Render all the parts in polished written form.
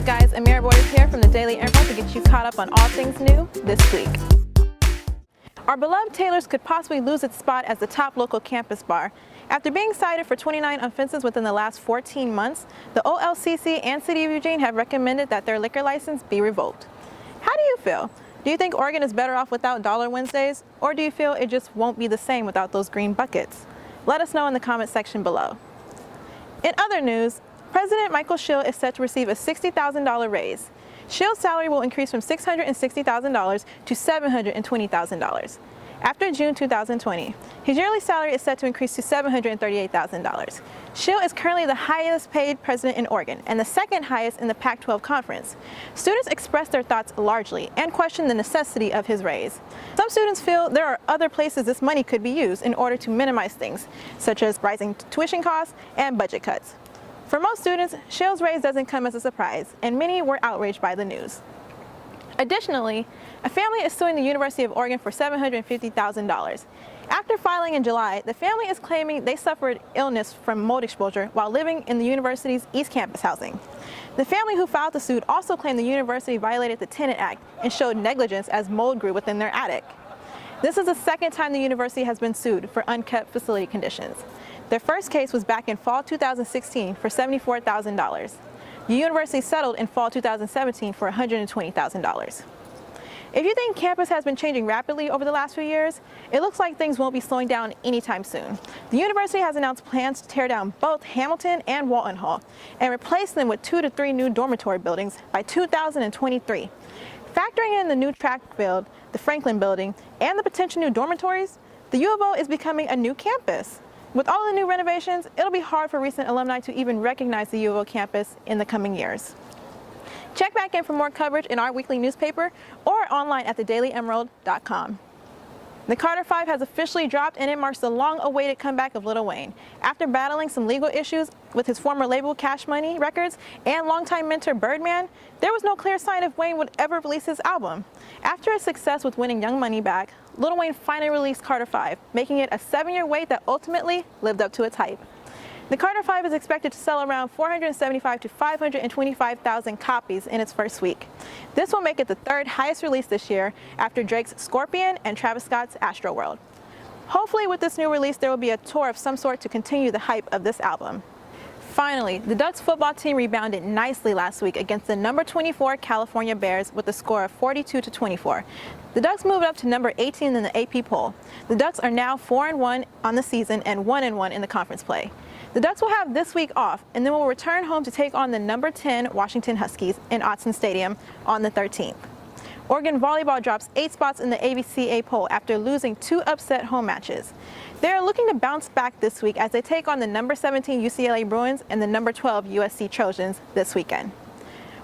up, guys? Amira Borders here from the Daily Emerald to get you caught up on all things new this week. Our beloved Taylor's could possibly lose its spot as the top local campus bar. After being cited for 29 offenses within the last 14 months, the OLCC and City of Eugene have recommended that their liquor license be revoked. How do you feel? Do you think Oregon is better off without Dollar Wednesdays, or do you feel it just won't be the same without those green buckets? Let us know in the comment section below. In other news, President Michael Schill is set to receive a $60,000 raise. Schill's salary will increase from $660,000 to $720,000. After June 2020, his yearly salary is set to increase to $738,000. Schill is currently the highest paid president in Oregon and the second highest in the Pac-12 conference. Students expressed their thoughts largely and questioned the necessity of his raise. Some students feel there are other places this money could be used in order to minimize things, such as rising tuition costs and budget cuts. For most students, Schill's raise doesn't come as a surprise, and many were outraged by the news. Additionally, a family is suing the University of Oregon for $750,000. After filing in July, the family is claiming they suffered illness from mold exposure while living in the university's East Campus housing. The family who filed the suit also claimed the university violated the Tenant Act and showed negligence as mold grew within their attic. This is the second time the university has been sued for unkept facility conditions. Their first case was back in fall 2016 for $74,000. The university settled in fall 2017 for $120,000. If you think campus has been changing rapidly over the last few years, it looks like things won't be slowing down anytime soon. The university has announced plans to tear down both Hamilton and Walton Hall and replace them with 2 to 3 new dormitory buildings by 2023. Factoring in the new track build, the Franklin building, and the potential new dormitories, the U of O is becoming a new campus. With all the new renovations, it'll be hard for recent alumni to even recognize the U of O campus in the coming years. Check back in for more coverage in our weekly newspaper or online at thedailyemerald.com. The Carter 5 has officially dropped, and it marks the long-awaited comeback of Lil Wayne. After battling some legal issues with his former label Cash Money Records and longtime mentor Birdman, there was no clear sign if Wayne would ever release his album. After his success with winning Young Money back, Lil Wayne finally released Carter 5, making it a 7-year wait that ultimately lived up to its hype. The Carter 5 is expected to sell around 475,000 to 525,000 copies in its first week. This will make it the third highest release this year after Drake's Scorpion and Travis Scott's Astroworld. Hopefully with this new release there will be a tour of some sort to continue the hype of this album. Finally, the Ducks football team rebounded nicely last week against the number 24 California Bears with a score of 42-24. The Ducks moved up to number 18 in the AP poll. The Ducks are now 4-1 on the season and 1-1 in the conference play. The Ducks will have this week off and then will return home to take on the number 10 Washington Huskies in Autzen Stadium on the 13th. Oregon volleyball drops 8 spots in the AVCA poll after losing 2 upset home matches. They are looking to bounce back this week as they take on the number 17 UCLA Bruins and the number 12 USC Trojans this weekend.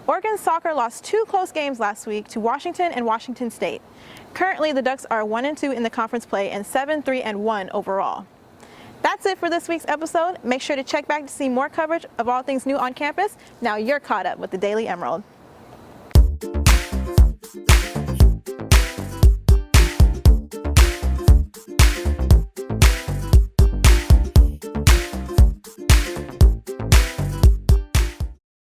Oregon soccer lost 2 close games last week to Washington and Washington State. Currently, the Ducks are 1-2 in the conference play and 7-3-1 overall. That's it for this week's episode. Make sure to check back to see more coverage of all things new on campus. Now you're caught up with the Daily Emerald.